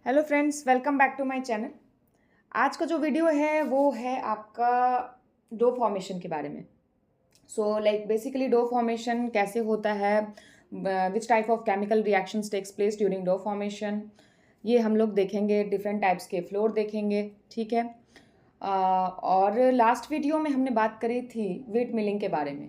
Hello friends, welcome back to my channel. आज का जो वीडियो है वो है आपका डो फॉर्मेशन के बारे में। So like basically dough formation कैसे होता है, which type of chemical reactions takes place during dough formation, ये हम लोग देखेंगे। डिफरेंट टाइप्स के फ्लोर देखेंगे, ठीक है। और लास्ट वीडियो में हमने बात करी थी वीट मिलिंग के बारे में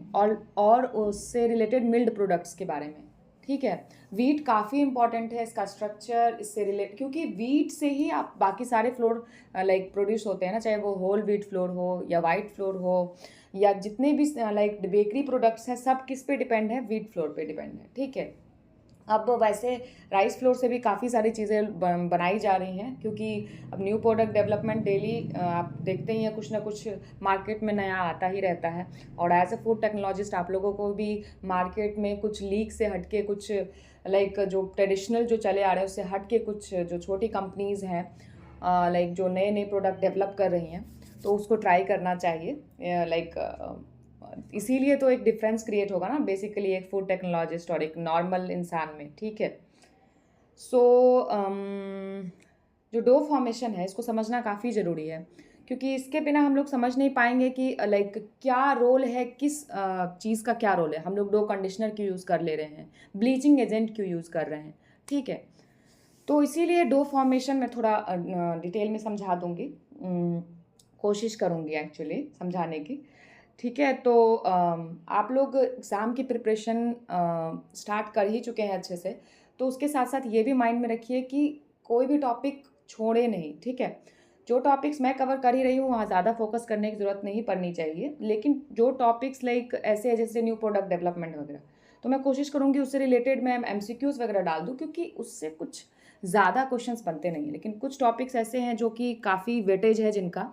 और उससे रिलेटेड मिल्ड प्रोडक्ट्स के बारे में, ठीक है। वीट काफ़ी इंपॉर्टेंट है, इसका स्ट्रक्चर इससे रिलेट, क्योंकि वीट से ही आप बाकी सारे फ्लोर लाइक प्रोड्यूस होते हैं ना, चाहे वो होल वीट फ्लोर हो या वाइट फ्लोर हो या जितने भी लाइक बेकरी प्रोडक्ट्स हैं, सब किस पे डिपेंड है? वीट फ्लोर पे डिपेंड है, ठीक है। अब वैसे राइस फ्लोर से भी काफ़ी सारी चीज़ें बनाई जा रही हैं, क्योंकि अब न्यू प्रोडक्ट डेवलपमेंट डेली आप देखते ही हैं, कुछ ना कुछ मार्केट में नया आता ही रहता है। और एज अ फूड टेक्नोलॉजिस्ट आप लोगों को भी मार्केट में कुछ लीक से हटके, कुछ लाइक जो ट्रेडिशनल जो चले आ रहे हैं उससे हटके कुछ जो छोटी कंपनीज़ हैं लाइक जो नए नए प्रोडक्ट डेवलप कर रही हैं, तो उसको ट्राई करना चाहिए। लाइक इसीलिए तो एक डिफरेंस क्रिएट होगा ना बेसिकली एक फूड टेक्नोलॉजिस्ट और एक नॉर्मल इंसान में, ठीक है। सो जो डो फॉर्मेशन है इसको समझना काफ़ी ज़रूरी है, क्योंकि इसके बिना हम लोग समझ नहीं पाएंगे कि लाइक क्या रोल है, किस चीज़ का क्या रोल है। हम लोग डो कंडीशनर क्यों यूज़ कर ले रहे हैं, ब्लीचिंग एजेंट क्यों यूज़ कर रहे हैं, ठीक है। तो इसीलिए डो फॉर्मेशन में थोड़ा डिटेल में समझा दूंगी, कोशिश करूंगी एक्चुअली समझाने की, ठीक है। तो आप लोग एग्ज़ाम की प्रिपरेशन स्टार्ट कर ही चुके हैं अच्छे से, तो उसके साथ साथ ये भी माइंड में रखिए कि कोई भी टॉपिक छोड़े नहीं, ठीक है। जो टॉपिक्स मैं कवर कर ही रही हूँ वहाँ ज़्यादा फोकस करने की ज़रूरत नहीं पड़नी चाहिए, लेकिन जो टॉपिक्स लाइक ऐसे है जैसे न्यू प्रोडक्ट डेवलपमेंट वगैरह, तो मैं कोशिश करूँगी उससे रिलेटेड मैं एमसीक्यूज़ वगैरह डाल दूँ, क्योंकि उससे कुछ ज़्यादा क्वेश्चंस बनते नहीं हैं। लेकिन कुछ टॉपिक्स ऐसे हैं जो कि काफ़ी वेटेज है, जिनका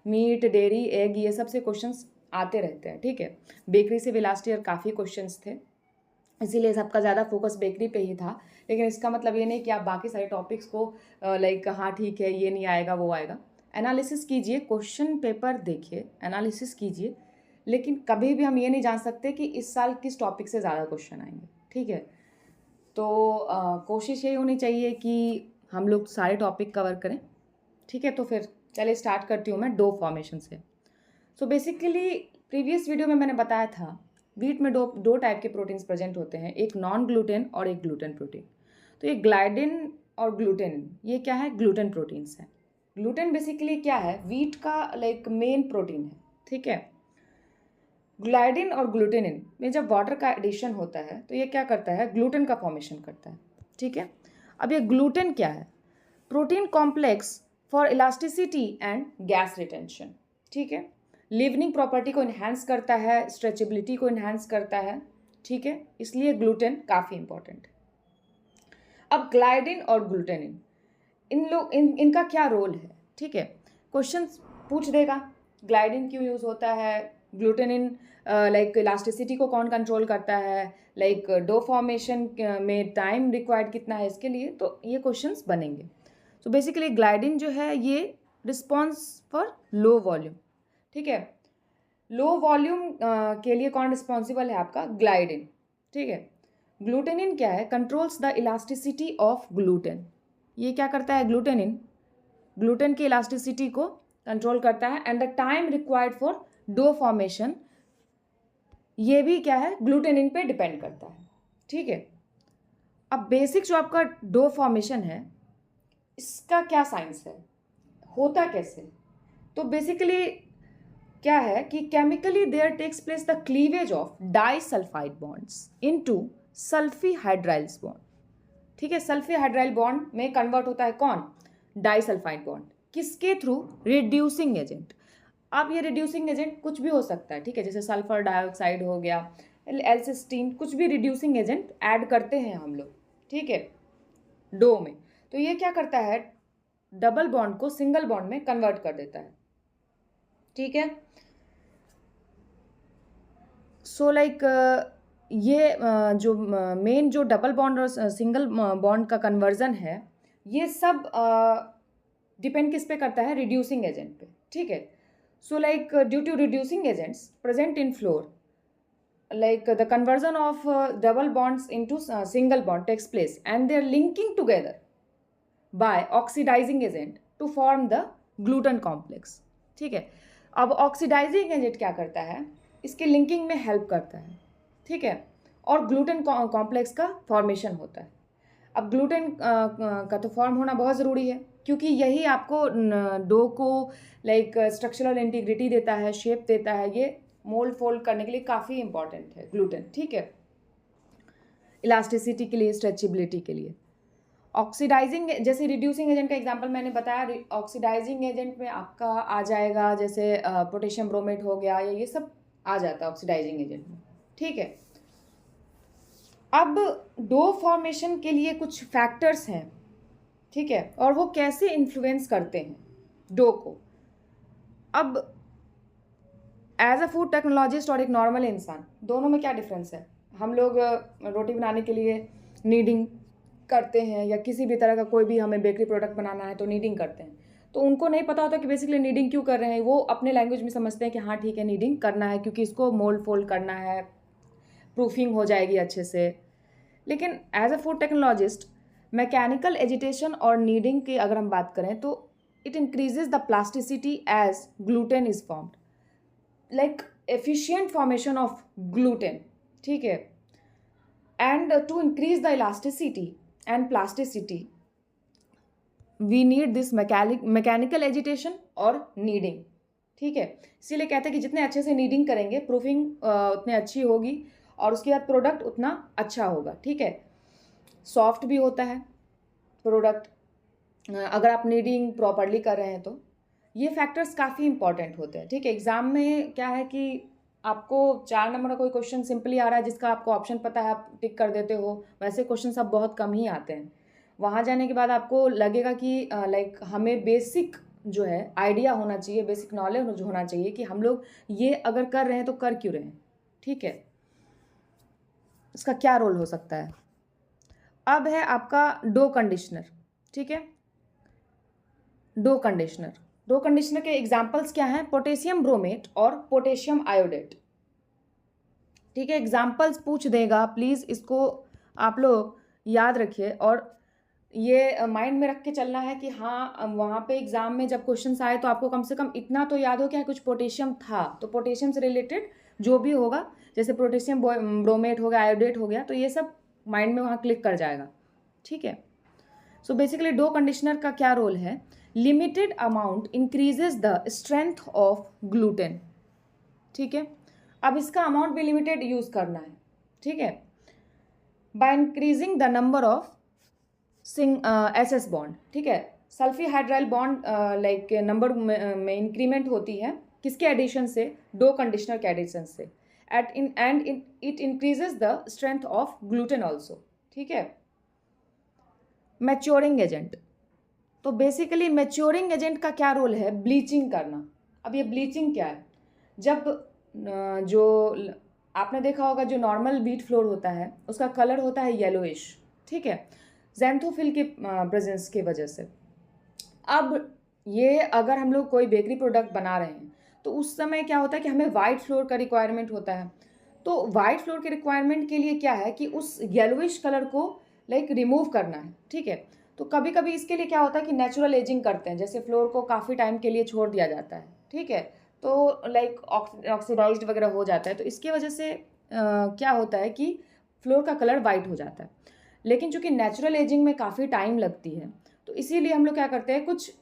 मीट, डेयरी, एग, ये सब से क्वेश्चंस आते रहते हैं, ठीक है। बेकरी से भी लास्ट ईयर काफ़ी क्वेश्चंस थे, इसीलिए सबका ज़्यादा फोकस बेकरी पे ही था। लेकिन इसका मतलब ये नहीं कि आप बाकी सारे टॉपिक्स को लाइक हाँ ठीक है ये नहीं आएगा वो आएगा। एनालिसिस कीजिए, क्वेश्चन पेपर देखिए, एनालिसिस कीजिए, लेकिन कभी भी हम ये नहीं जान सकते कि इस साल किस टॉपिक से ज़्यादा क्वेश्चन आएंगे, ठीक है। तो कोशिश यही होनी चाहिए कि हम लोग सारे टॉपिक कवर करें, ठीक है। तो फिर चलिए स्टार्ट करती हूँ मैं डो फॉर्मेशन से। सो बेसिकली प्रीवियस वीडियो में मैंने बताया था वीट में दो टाइप के प्रोटीन्स प्रेजेंट होते हैं, एक नॉन ग्लूटेन और एक ग्लूटेन प्रोटीन। तो ये ग्लाइडिन और ग्लूटेन, ये क्या है? ग्लूटेन प्रोटीन्स हैं। ग्लूटेन बेसिकली क्या है? वीट का लाइक मेन प्रोटीन है, ठीक है। ग्लाइडिन और ग्लूटेनिन में जब वाटर का एडिशन होता है तो ये क्या करता है? ग्लूटेन का फॉर्मेशन करता है, ठीक है। अब ये ग्लूटेन क्या है? Protein complex for elasticity and gas retention, ठीक है। लिवनिंग प्रॉपर्टी को इन्हांस करता है, स्ट्रेचेबिलिटी को इन्हांस करता है, ठीक है। इसलिए ग्लूटेन काफ़ी इंपॉर्टेंट है। अब ग्लाइडिन और ग्लूटेनिन, इनका क्या रोल है, ठीक है। क्वेश्चन पूछ देगा ग्लाइडिन क्यों यूज़ होता है, ग्लूटेनिन लाइक इलास्टिसिटी को कौन कंट्रोल करता है, लाइक डो फॉर्मेशन में टाइम रिक्वायर्ड कितना है इसके लिए, तो ये क्वेश्चंस बनेंगे। तो बेसिकली ग्लाइडिन जो है ये रिस्पॉन्स फॉर लो वॉल्यूम, ठीक है। लो वॉल्यूम के लिए कौन रिस्पॉन्सिबल है? आपका ग्लाइडिन, ठीक है। ग्लूटेनिन क्या है? Controls the elasticity of gluten. ये क्या करता है? ग्लूटेनिन ग्लूटेन की इलास्टिसिटी को कंट्रोल करता है and the time required for dough formation, ये भी क्या है? ग्लूटेनिन पे डिपेंड करता है, ठीक है। अब बेसिक जो आपका डो फॉर्मेशन है इसका क्या साइंस है, होता कैसे? तो बेसिकली क्या है कि chemically there takes place the cleavage of disulphide bonds into sulphydryls bond, ठीक है। सल्फी हाइड्राइल बॉन्ड में कन्वर्ट होता है कौन? Disulphide bond. किसके थ्रू? Reducing agent. अब ये रिड्यूसिंग एजेंट कुछ भी हो सकता है, ठीक है, जैसे सल्फर डाइऑक्साइड हो गया, एल्सिस्टीन, कुछ भी रिड्यूसिंग एजेंट ऐड करते हैं हम लोग, ठीक है, डो में। तो ये क्या करता है? डबल बॉन्ड को सिंगल बॉन्ड में कन्वर्ट कर देता है, ठीक है। सो लाइक ये जो मेन जो डबल बॉन्ड और सिंगल बॉन्ड का कन्वर्जन है, ये सब डिपेंड किस पे करता है? रिड्यूसिंग एजेंट पे, ठीक है। So like due to reducing agents present in flour, like the conversion of double bonds into single bond takes place and they are linking together, by oxidising agent to form the gluten complex. ठीक है, अब oxidising agent क्या करता है, इसके linking में help करता है। ठीक है, और ग्लूटन कॉम्प्लेक्स का फॉर्मेशन होता है। अब ग्लूटेन का तो फॉर्म होना बहुत ज़रूरी है, क्योंकि यही आपको डो को लाइक स्ट्रक्चरल इंटीग्रिटी देता है, शेप देता है। ये मोल्ड फोल्ड करने के लिए काफ़ी इंपॉर्टेंट है ग्लूटेन। ठीक है, इलास्टिसिटी के लिए, स्ट्रेचेबिलिटी के लिए। ऑक्सीडाइजिंग, जैसे रिड्यूसिंग एजेंट का एग्जांपल मैंने बताया, ऑक्सीडाइजिंग एजेंट में आपका आ जाएगा जैसे पोटेशियम ब्रोमेट हो गया, या ये सब आ जाता है ऑक्सीडाइजिंग एजेंट में। ठीक है, अब डो फॉर्मेशन के लिए कुछ फैक्टर्स हैं। ठीक है, और वो कैसे इन्फ्लुएंस करते हैं डो को। अब एज अ फूड टेक्नोलॉजिस्ट और एक नॉर्मल इंसान, दोनों में क्या डिफरेंस है। हम लोग रोटी बनाने के लिए नीडिंग करते हैं, या किसी भी तरह का कोई भी हमें बेकरी प्रोडक्ट बनाना है तो नीडिंग करते हैं। तो उनको नहीं पता होता कि बेसिकली नीडिंग क्यों कर रहे हैं। वो अपने लैंग्वेज में समझते हैं कि हाँ ठीक है, नीडिंग करना है क्योंकि इसको मोल्ड फोल्ड करना है, प्रूफिंग हो जाएगी अच्छे से। लेकिन as a food technologist, mechanical agitation और नीडिंग की अगर हम बात करें तो it increases the plasticity as gluten is formed, like efficient formation of gluten. ठीक है, and to increase the elasticity and plasticity we need this mechanical agitation और नीडिंग। ठीक है, इसीलिए कहते हैं कि जितने अच्छे से नीडिंग करेंगे, प्रूफिंग उतनी अच्छी होगी और उसके बाद प्रोडक्ट उतना अच्छा होगा। ठीक है, सॉफ्ट भी होता है प्रोडक्ट अगर आप नीडिंग प्रॉपरली कर रहे हैं तो। ये फैक्टर्स काफ़ी इंपॉर्टेंट होते हैं। ठीक है, एग्जाम में क्या है कि आपको 4 नंबर का कोई क्वेश्चन सिंपली आ रहा है जिसका आपको ऑप्शन पता है, आप टिक कर देते हो, वैसे क्वेश्चन सब बहुत कम ही आते हैं। वहाँ जाने के बाद आपको लगेगा कि लाइक हमें बेसिक जो है आइडिया होना चाहिए, बेसिक नॉलेज होना चाहिए कि हम लोग ये अगर कर रहे हैं तो कर क्यों रहे हैं। ठीक है, इसका क्या रोल हो सकता है। अब है आपका डो कंडीशनर। ठीक है, डो कंडीशनर के एग्जाम्पल्स क्या हैं, पोटेशियम ब्रोमेट और पोटेशियम आयोडेट। ठीक है, एग्जाम्पल्स पूछ देगा, प्लीज़ इसको आप लोग याद रखिए और ये माइंड में रख के चलना है कि हाँ वहाँ पे एग्जाम में जब क्वेश्चंस आए तो आपको कम से कम इतना तो याद हो कि कुछ पोटेशियम था, तो पोटेशियम से रिलेटेड जो भी होगा, जैसे पोटेशियम ब्रोमेट हो गया, आयोडेट हो गया, तो ये सब माइंड में वहाँ क्लिक कर जाएगा। ठीक है, सो बेसिकली डो कंडीशनर का क्या रोल है, limited amount increases the strength of gluten. ठीक है, अब इसका अमाउंट भी लिमिटेड यूज करना है। ठीक है, by increasing the number of SS bond. ठीक है, sulphydryl bond like number में इंक्रीमेंट होती है, किसके एडिशन से, डो कंडीशनर के एडिशन से, and it increases the strength of gluten also. ठीक है, मैच्योरिंग एजेंट, तो बेसिकली मैच्योरिंग एजेंट का क्या रोल है, ब्लीचिंग करना। अब ये ब्लीचिंग क्या है, जब जो आपने देखा होगा जो नॉर्मल व्हीट फ्लोर होता है उसका कलर होता है येलोइश। ठीक है, ज़ैंथोफिल के प्रेजेंस की वजह से। अब ये अगर हम लोग कोई बेकरी प्रोडक्ट बना रहे हैं तो उस समय क्या होता है कि हमें वाइट फ्लोर का रिक्वायरमेंट होता है। तो वाइट फ्लोर के रिक्वायरमेंट के लिए क्या है कि उस येलोइश कलर को लाइक रिमूव करना है। ठीक है, तो कभी कभी इसके लिए क्या होता है कि नेचुरल एजिंग करते हैं, जैसे फ्लोर को काफ़ी टाइम के लिए छोड़ दिया जाता है। ठीक है, तो लाइक ऑक्सीडाइज्ड वगैरह हो जाता है, तो इसकी वजह से क्या होता है कि फ्लोर का कलर वाइट हो जाता है। लेकिन चूंकि नेचुरल एजिंग में काफ़ी टाइम लगती है तो इसीलिए हम लोग क्या करते हैं, कुछ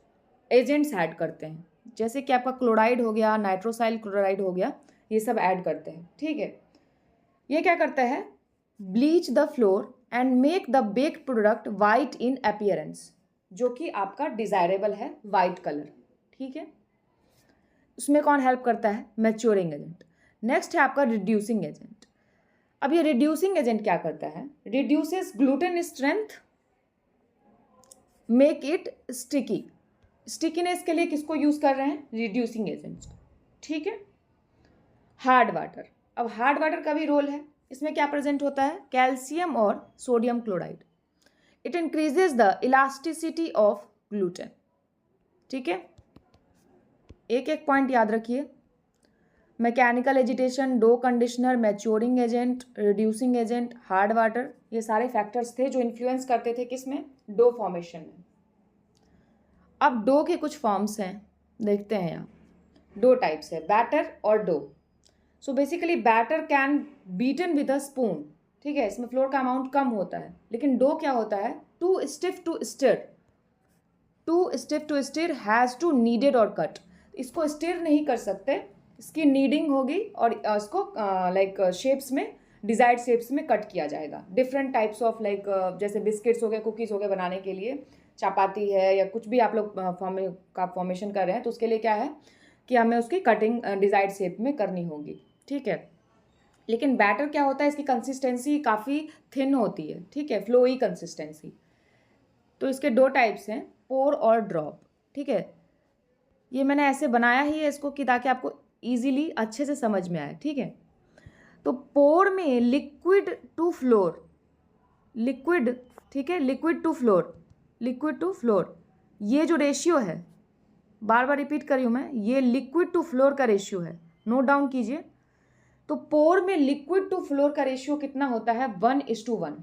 एजेंट्स ऐड करते हैं, जैसे कि आपका क्लोराइड हो गया, नाइट्रोसाइल क्लोराइड हो गया, ये सब ऐड करते हैं। ठीक है, ये क्या करता है, bleach the floor and make the baked product white in appearance, जो कि आपका डिजायरेबल है वाइट कलर। ठीक है, उसमें कौन हेल्प करता है, मैच्योरिंग एजेंट। नेक्स्ट है आपका रिड्यूसिंग एजेंट। अब ये रिड्यूसिंग एजेंट क्या करता है, reduces gluten strength, make it sticky. Stickiness के लिए किसको यूज कर रहे हैं, रिड्यूसिंग एजेंट। ठीक है, हार्ड वाटर। अब हार्ड वाटर का भी रोल है, इसमें क्या प्रेजेंट होता है, कैल्शियम और sodium chloride. It increases the elasticity of gluten. ठीक है, एक एक पॉइंट याद रखिए, mechanical agitation, dough conditioner, maturing agent, reducing agent, hard water, ये सारे फैक्टर्स थे जो इन्फ्लुएंस करते थे किसमें, डो फॉर्मेशन में। अब डो के कुछ फॉर्म्स हैं, देखते हैं यहाँ। डो टाइप्स है, बैटर और dough. So basically batter can beaten with a spoon, ठीक है, इसमें फ्लोर का अमाउंट कम होता है। लेकिन डो क्या होता है, too stiff to stir, too stiff to stir, has to kneaded और कट। इसको स्टिर नहीं कर सकते, इसकी नीडिंग होगी और इसको लाइक शेप्स में, डिजायर्ड शेप्स में कट किया जाएगा। डिफरेंट टाइप्स ऑफ लाइक जैसे बिस्किट्स हो गए, कुकीज़ हो गए बनाने के लिए, चपाती है या कुछ भी आप लोग फॉर्मेशन कर रहे हैं, तो उसके लिए क्या है कि हमें उसकी कटिंग डिजायर्ड शेप में करनी होगी, ठीक है। लेकिन बैटर क्या होता है, इसकी कंसिस्टेंसी काफ़ी थिन होती है, ठीक है, फ्लोई कंसिस्टेंसी। तो इसके दो टाइप्स हैं, पोर और ड्रॉप, ठीक है। ये मैंने ऐसे बनाया ही है इसको कि ताकि आपको ईजिली अच्छे से समझ में आए, ठीक है। तो पोर में लिक्विड टू फ्लोर, लिक्विड, ठीक है, liquid to flour, liquid to flour, ये जो रेशियो है, बार बार रिपीट कर रही हूँ मैं, ये लिक्विड टू फ्लोर का रेशियो है, नोट डाउन कीजिए। तो पोर में लिक्विड टू फ्लोर का रेशियो कितना होता है, 1:1।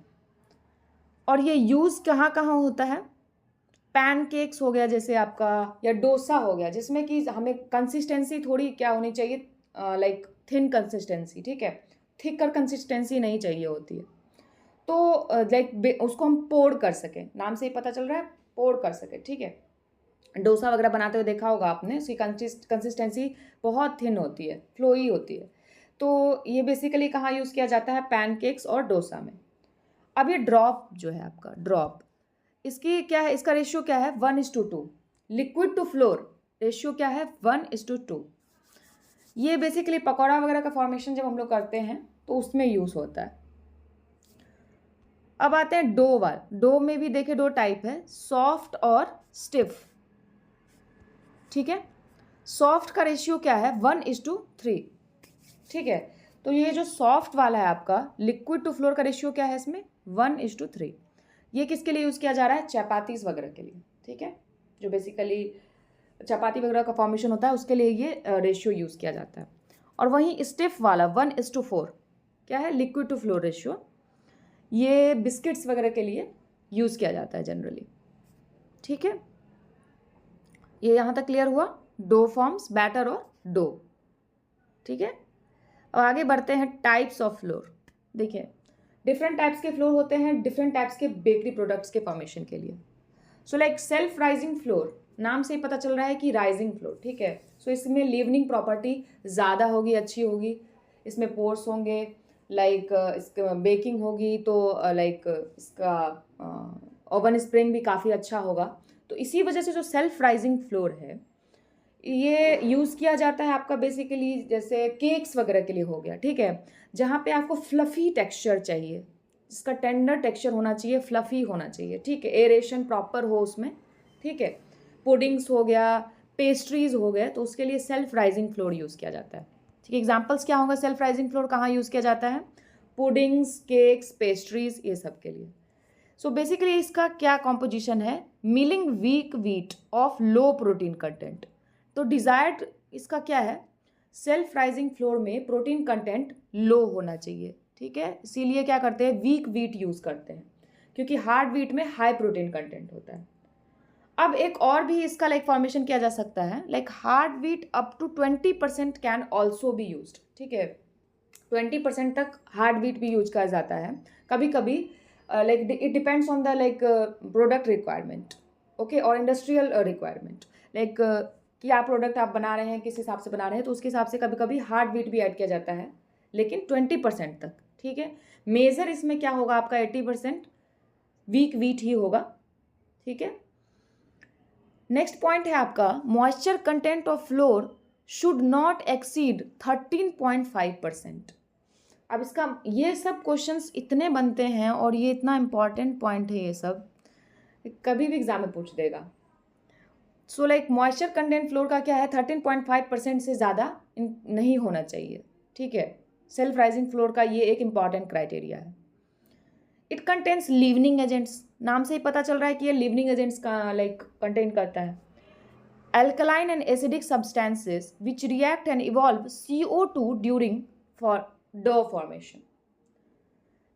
और ये यूज़ कहाँ कहाँ होता है, पैनकेक्स हो गया जैसे आपका, या डोसा हो गया, जिसमें कि हमें कंसिस्टेंसी थोड़ी क्या होनी चाहिए, लाइक थिन कंसिस्टेंसी, ठीक है, थिक कर कंसिस्टेंसी नहीं चाहिए होती है। तो लाइक उसको हम पोर कर सकें, नाम से ही पता चल रहा है, पोर कर सके, ठीक है। डोसा वगैरह बनाते हुए देखा होगा आपने, उसकी कंसिस्टेंसी बहुत थिन होती है, फ्लोई होती है। तो ये बेसिकली कहाँ यूज़ किया जाता है, पैनकेक्स और डोसा में। अब ये ड्रॉप जो है आपका, ड्रॉप, इसकी क्या है, इसका रेशियो क्या है, 1:2। लिक्विड टू फ्लोर रेशियो क्या है, 1:2। ये बेसिकली पकौड़ा वगैरह का फॉर्मेशन जब हम लोग करते हैं तो उसमें यूज़ होता है। अब आते हैं डो वाल। डो में भी देखे दो टाइप है, सॉफ्ट और स्टिफ, ठीक है। सॉफ्ट का रेशियो क्या है, 1:3, ठीक है। तो ये जो सॉफ्ट वाला है आपका, लिक्विड टू फ्लोर का रेशियो क्या है इसमें, 1:3। ये किसके लिए यूज़ किया जा रहा है, चपातीस वगैरह के लिए, ठीक है, जो बेसिकली चपाती वगैरह का फॉर्मेशन होता है उसके लिए ये रेशियो यूज़ किया जाता है। और वहीं स्टिफ वाला 1:4 क्या है, लिक्विड टू फ्लोर रेशियो, ये बिस्किट्स वगैरह के लिए यूज़ किया जाता है जनरली, ठीक है। ये यहाँ तक क्लियर हुआ, डो फॉर्म्स, बैटर और डो, ठीक है। अब आगे बढ़ते हैं टाइप्स ऑफ फ्लोर। देखिए डिफरेंट टाइप्स के फ्लोर होते हैं डिफरेंट टाइप्स के बेकरी प्रोडक्ट्स के फॉर्मेशन के लिए। So like self raising floor, नाम से ही पता चल रहा है कि राइजिंग फ्लोर, ठीक है। सो इसमें लीवनिंग प्रॉपर्टी ज़्यादा होगी, अच्छी होगी, इसमें पोर्स होंगे, लाइक इसका बेकिंग होगी तो लाइक इसका ओवन स्प्रिंग भी काफ़ी अच्छा होगा। तो इसी वजह से जो सेल्फ राइजिंग फ्लोर है ये यूज़ किया जाता है आपका बेसिकली जैसे केक्स वगैरह के लिए हो गया, ठीक है, जहाँ पे आपको फ्लफ़ी टेक्सचर चाहिए, जिसका टेंडर टेक्सचर होना चाहिए, फ्लफ़ी होना चाहिए, ठीक है, एरेशन प्रॉपर हो उसमें, ठीक है। पुडिंग्स हो गया, पेस्ट्रीज़ हो गए, तो उसके लिए सेल्फ राइजिंग फ्लोर यूज़ किया जाता है, ठीक है। एग्जाम्पल्स क्या होंगे, सेल्फ राइजिंग फ्लोर कहाँ यूज़ किया जाता है, पुडिंग्स, केक्स, पेस्ट्रीज़, ये सब के लिए। सो बेसिकली इसका क्या कॉम्पोजिशन है, milling weak wheat of low protein content. तो डिज़ायर्ड इसका क्या है, सेल्फ राइजिंग फ्लोर में प्रोटीन कंटेंट लो होना चाहिए, ठीक है, इसीलिए क्या करते हैं, वीक व्हीट यूज़ करते हैं, क्योंकि हार्ड व्हीट में हाई प्रोटीन कंटेंट होता है। अब एक और भी इसका लाइक फॉर्मेशन किया जा सकता है, like hard wheat up to 20% can also be used, ठीक है, 20% तक हार्ड व्हीट भी यूज किया जाता है कभी कभी, like it depends on the like product requirement, okay, और इंडस्ट्रियल रिक्वायरमेंट, लाइक क्या प्रोडक्ट आप बना रहे हैं, किस हिसाब से बना रहे हैं, तो उसके हिसाब से कभी कभी हार्ड व्हीट भी ऐड किया जाता है, लेकिन 20% तक, ठीक है। मेजर इसमें क्या होगा आपका, 80% वीक व्हीट ही होगा, ठीक है। नेक्स्ट पॉइंट है आपका, moisture content of floor should not exceed 13.5%। अब इसका ये सब क्वेश्चंस इतने बनते हैं और ये इतना इम्पॉर्टेंट पॉइंट है, ये सब कभी भी एग्जाम में पूछ देगा। So like moisture content floor का क्या है, 13.5% से ज़्यादा नहीं होना चाहिए, ठीक है। सेल्फ राइजिंग फ्लोर का ये एक इम्पॉर्टेंट क्राइटेरिया है। इट कंटेन्स लीवनिंग एजेंट्स, नाम से ही पता चल रहा है कि ये लीवनिंग एजेंट्स का लाइक कंटेन करता है। Alkaline and acidic substances which react and evolve CO2 during for dough formation,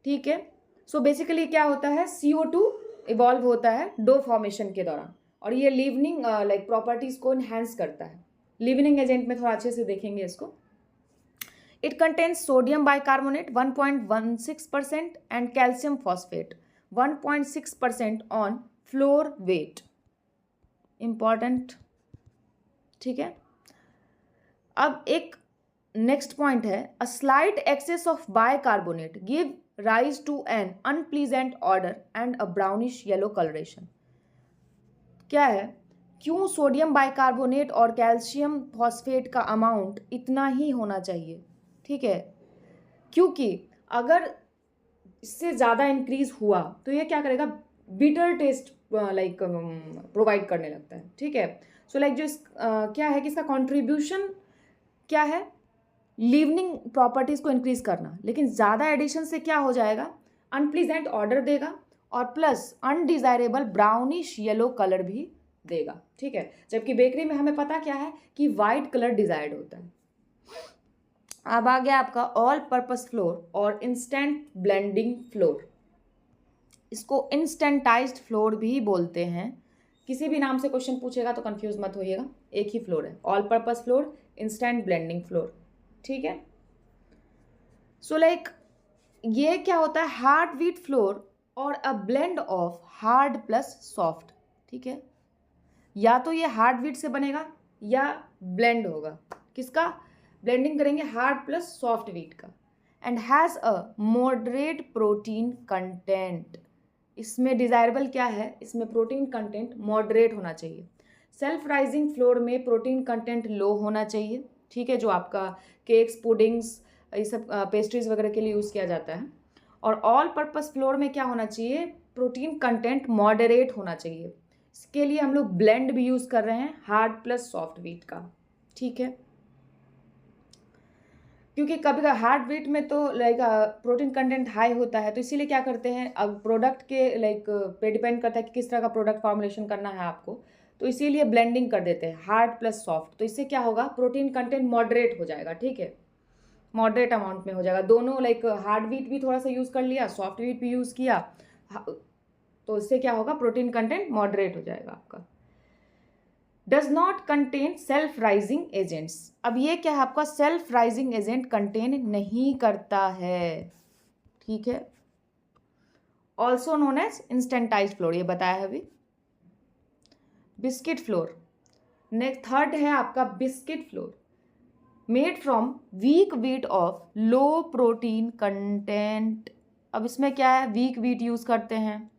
ठीक है। सो बेसिकली क्या होता है, CO2 इवॉल्व होता है डो फॉर्मेशन के दौरान, और ये लिवनिंग लाइक प्रॉपर्टीज़ को इन्हेंस करता है। लिवनिंग एजेंट में थोड़ा अच्छे से देखेंगे इसको। It contains sodium bicarbonate 1.16% and calcium phosphate 1.6% on flour weight. Important, ठीक है। अब एक नेक्स्ट पॉइंट है, a slight excess of bicarbonate give rise to an unpleasant order and a brownish yellow colouration. क्या है, क्यों सोडियम बाइकार्बोनेट और calcium phosphate का अमाउंट इतना ही होना चाहिए, ठीक है, क्योंकि अगर इससे ज़्यादा इंक्रीज हुआ तो ये क्या करेगा, बिटर टेस्ट लाइक प्रोवाइड करने लगता है, ठीक है। सो लाइक जो क्या है कि इसका कॉन्ट्रीब्यूशन क्या है, लिवनिंग प्रॉपर्टीज़ को इंक्रीज करना, लेकिन ज़्यादा एडिशन से क्या हो जाएगा, अनप्लीजेंट ऑर्डर देगा और plus undesirable brownish yellow colour भी देगा, ठीक है। जबकि बेकरी में हमें पता क्या है कि वाइट कलर डिजायर्ड होता है। अब आ गया आपका ऑल पर्पस फ्लोर और इंस्टेंट ब्लेंडिंग फ्लोर। इसको इंस्टेंटाइज्ड फ्लोर भी बोलते हैं। किसी भी नाम से क्वेश्चन पूछेगा तो कंफ्यूज मत होइएगा, एक ही फ्लोर है, all purpose floor, instant blending floor, ठीक है। सो लाइक ये क्या होता है, हार्ड व्हीट फ्लोर और a blend of hard plus soft, ठीक है। या तो ये हार्ड व्हीट से बनेगा या ब्लेंड होगा, किसका, ब्लेंडिंग करेंगे हार्ड प्लस सॉफ्ट व्हीट का, and has a moderate protein content. इसमें डिजायरेबल क्या है, इसमें प्रोटीन कंटेंट मॉडरेट होना चाहिए। सेल्फ राइजिंग फ्लोर में प्रोटीन कंटेंट लो होना चाहिए, ठीक है, जो आपका केक्स, पुडिंग्स, ये सब पेस्ट्रीज वगैरह के लिए यूज़ किया जाता है। और ऑल पर्पस फ्लोर में क्या होना चाहिए, प्रोटीन कंटेंट मॉडरेट होना चाहिए। इसके लिए हम लोग ब्लेंड भी यूज़ कर रहे हैं हार्ड प्लस सॉफ्ट व्हीट का, ठीक है। क्योंकि कभी हार्ड व्हीट में तो लाइक प्रोटीन कंटेंट हाई होता है, तो इसीलिए क्या करते हैं, अब प्रोडक्ट के लाइक पे डिपेंड करता है कि किस तरह का प्रोडक्ट फॉर्मुलेशन करना है आपको, तो इसीलिए ब्लेंडिंग कर देते हैं हार्ड प्लस सॉफ्ट। तो इससे क्या होगा, प्रोटीन कंटेंट मॉडरेट हो जाएगा, ठीक है, मॉडरेट अमाउंट में हो जाएगा। दोनों लाइक हार्ड व्हीट भी थोड़ा सा यूज़ कर लिया, सॉफ्ट व्हीट भी यूज़ किया, तो इससे क्या होगा, प्रोटीन कंटेंट मॉडरेट हो जाएगा आपका। Does not contain self rising agents. अब ये क्या है आपका, सेल्फ राइजिंग एजेंट कंटेन नहीं करता है, ठीक है। ऑल्सो नोन एज इंस्टेंटाइज्ड फ्लोर, ये बताया है अभी। बिस्किट फ्लोर, नेक्स्ट थर्ड है आपका biscuit flour, made from weak wheat of low protein content. अब इसमें क्या है, वीक व्हीट यूज करते हैं,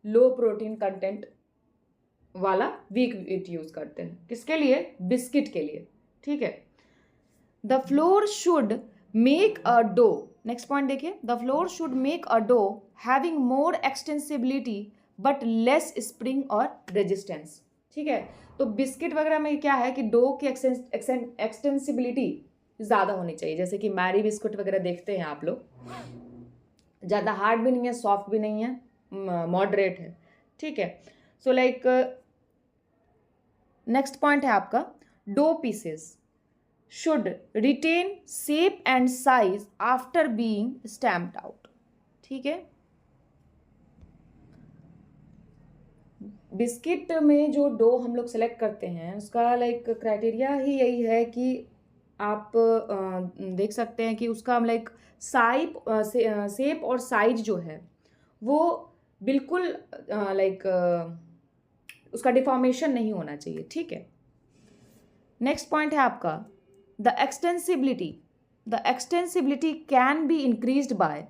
लो प्रोटीन कंटेंट वाला वीक व्हीट यूज करते हैं, किसके लिए, बिस्किट के लिए, ठीक है। The flour should make a dough, next point देखिए, the flour should make a dough having more extensibility but less spring और रेजिस्टेंस, ठीक है। तो बिस्किट वगैरह में क्या है कि डो की एक्सटेंसिबिलिटी ज़्यादा होनी चाहिए, जैसे कि मैरी बिस्कुट वगैरह देखते हैं आप लोग, ज़्यादा हार्ड भी नहीं है, सॉफ्ट भी नहीं है, मॉडरेट है, ठीक है। सो लाइक नेक्स्ट पॉइंट है आपका, dough pieces should retain shape and size after being stamped out, ठीक है। बिस्किट में जो डो हम लोग सेलेक्ट करते हैं उसका लाइक क्राइटेरिया ही यही है कि आप देख सकते हैं कि उसका लाइक शेप और साइज जो है वो बिल्कुल लाइक उसका डिफॉर्मेशन नहीं होना चाहिए, ठीक है। नेक्स्ट पॉइंट है आपका, the extensibility can be increased by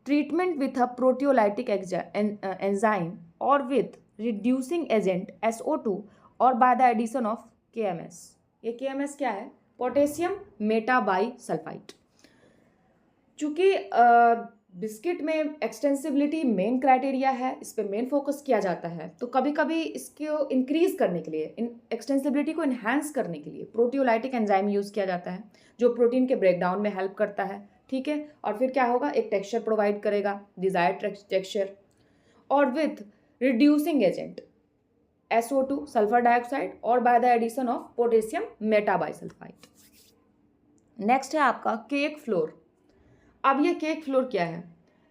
treatment with a proteolytic enzyme और विथ रिड्यूसिंग एजेंट SO2 और by the addition of KMS। ये KMS क्या है, पोटेशियम मेटाबाइसल्फाइड। चूँकि बिस्किट में एक्सटेंसिबिलिटी मेन क्राइटेरिया है, इस पर मेन फोकस किया जाता है, तो कभी कभी इसको इंक्रीज करने के लिए, इन एक्सटेंसिबिलिटी को इन्हांस करने के लिए प्रोटियोलाइटिक एंजाइम यूज़ किया जाता है, जो प्रोटीन के ब्रेकडाउन में हेल्प करता है, ठीक है। और फिर क्या होगा, एक टेक्सचर प्रोवाइड करेगा, डिजायर्ड टेक्सचर, और with reducing agent SO2 sulphur dioxide और by the addition of potassium metabisulphite. Next है आपका केक फ्लोर। अब ये केक फ्लोर क्या है,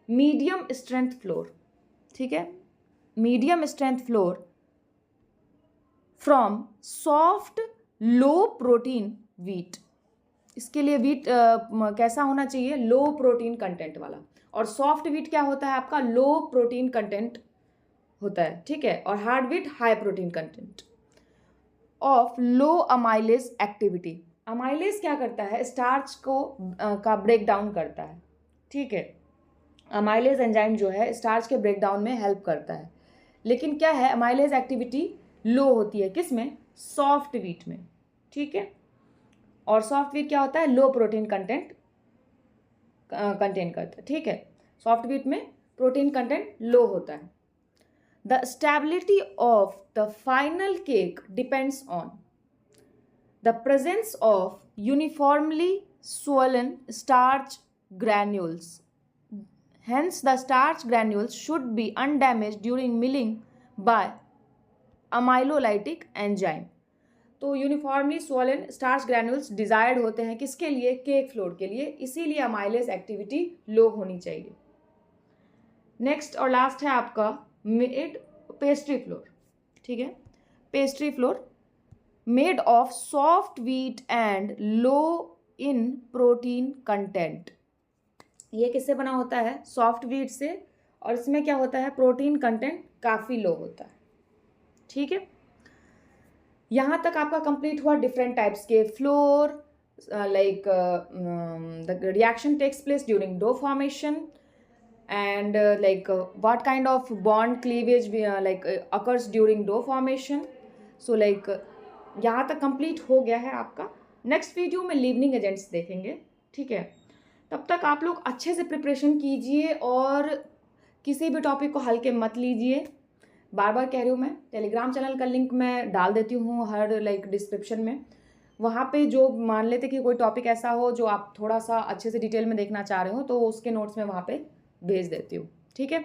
मीडियम स्ट्रेंथ फ्लोर, ठीक है। Medium strength floor from soft low protein wheat. इसके लिए वीट कैसा होना चाहिए? लो प्रोटीन कंटेंट वाला। और सॉफ्ट वीट क्या होता है आपका? लो प्रोटीन कंटेंट होता है, ठीक है। और hard wheat high protein content. Of low amylase activity. Amylase क्या करता है? स्टार्च को का ब्रेक डाउन करता है, ठीक है। अमाइलेज एंजाइम जो है स्टार्च के ब्रेक डाउन में हेल्प करता है। लेकिन क्या है, अमाइलेज एक्टिविटी लो होती है किस में? सॉफ्ट वीट में, ठीक है। और सॉफ्ट वीट क्या होता है? लो प्रोटीन कंटेंट कंटेन करता है, ठीक है। सॉफ्ट वीट में प्रोटीन कंटेंट लो होता है। The stability of the final cake depends on the presence of uniformly swollen starch granules. Hence, the starch granules should be undamaged during milling by amylolytic enzyme. तो uniformly swollen starch granules desired होते हैं किसके लिए? Cake floor के लिए। इसीलिए amylase activity लो होनी चाहिए। नेक्स्ट और लास्ट है आपका मेड पेस्ट्री फ्लोर, ठीक है। Pastry floor made of soft wheat and low in protein content. ये किससे बना होता है? सॉफ्ट व्हीट से। और इसमें क्या होता है? प्रोटीन कंटेंट काफ़ी लो होता है, ठीक है। यहाँ तक आपका कंप्लीट हुआ डिफरेंट टाइप्स के flour, like the reaction takes place during dough formation and like what kind of bond cleavage occurs during dough formation. So like यहाँ तक कंप्लीट हो गया है आपका। नेक्स्ट वीडियो में लीवनिंग एजेंट्स देखेंगे, ठीक है। तब तक आप लोग अच्छे से प्रिपरेशन कीजिए और किसी भी टॉपिक को हल्के मत लीजिए। बार बार कह रही हूँ, मैं टेलीग्राम चैनल का लिंक मैं डाल देती हूँ हर डिस्क्रिप्शन में। वहाँ पे जो मान लेते कि कोई टॉपिक ऐसा हो जो आप थोड़ा सा अच्छे से डिटेल में देखना चाह रहे हो, तो उसके नोट्स में वहाँ पे भेज देती हूँ, ठीक है।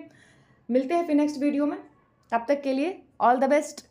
मिलते हैं फिर नेक्स्ट वीडियो में। तब तक के लिए ऑल द बेस्ट।